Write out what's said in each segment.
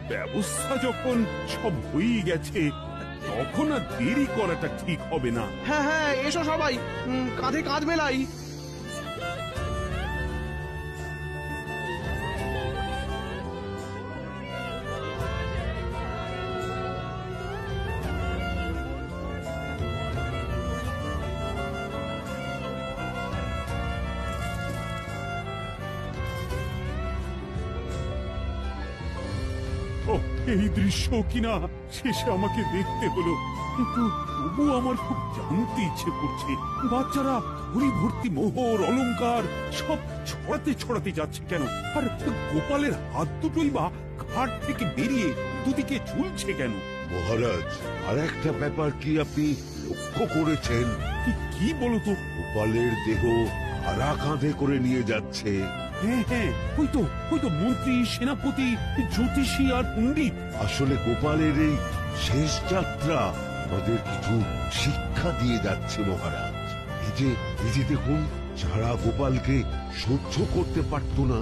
ব্যবস্থা যখন সব হয়ে গেছে, তখন আর দেরি করাটা ঠিক হবে না। হ্যাঁ হ্যাঁ, এসো সবাই, কাঁধে কাঁধ মেলাই। এই দৃশ্য কিনা শেষে আমাকে দেখতে হলো, কিন্তু তবু আমার খুব জানতে ইচ্ছে করছে, বাচ্চারা ঘড়ি ভর্তি মোহর অলংকার সব ছড়াতে ছড়াতে যাচ্ছে কেন, আর গোপালের হাত দুটোই বা ঘাট থেকে বেরিয়ে দুদিকে ঝুলছে কেন? মহারাজ, আর একটা ব্যাপার কি আপনি লক্ষ্য করেছেন? কি বলতো? গোপালের দেহ হারা কাঁধে করে নিয়ে যাচ্ছে। হ্যাঁ হ্যাঁ, ওই তো মন্ত্রী, সেনাপতি, জ্যোতিষী আর পণ্ডিত। আসলে গোপালের এই শেষ যাত্রা আমাদের কিছু শিক্ষা দিয়ে যাচ্ছে মহারাজ। এই যে দেখুন, যারা গোপালকে সহ্য করতে পারত না,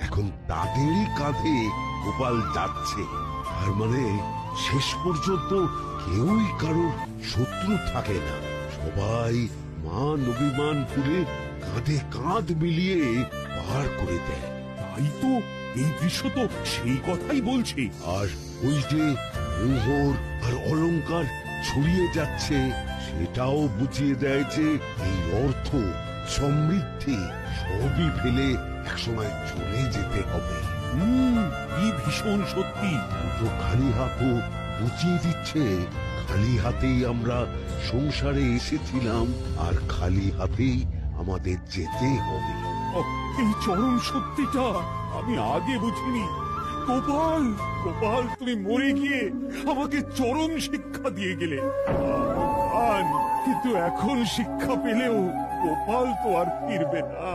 এখন তাদেরই কাঁধে গোপাল যাচ্ছে। তার মানে শেষ পর্যন্ত কেউই কারোর শত্রু থাকে না, সবাই মান অভিমান ভুলে কাঁধে কাঁধ মিলিয়ে পার করে দেয়। তাই তো, এই দৃশ্য তো সেই কথাই বলছে। আর ওই যে মোহর আর অলংকার ছড়িয়ে যাচ্ছে, সেটাও বুঝিয়ে দেয় যে এই অর্থ, সমৃদ্ধি সবই ফেলে একসময় চলে যেতে হবে। কি ভীষণ সত্যি। দুটো খালি হাতও বুঝিয়ে দিচ্ছে, খালি হাতেই আমরা সংসারে এসেছিলাম, আর খালি হাতেই আমাদের যেতে হবে। এই চরম সত্যিটা আমি আগে বুঝিনি। গোপাল, তুমি মরে গিয়ে আমাকে চরম শিক্ষা দিয়ে গেলে। কিন্তু এখন শিক্ষা পেলেও গোপাল তো আর ফিরবে না।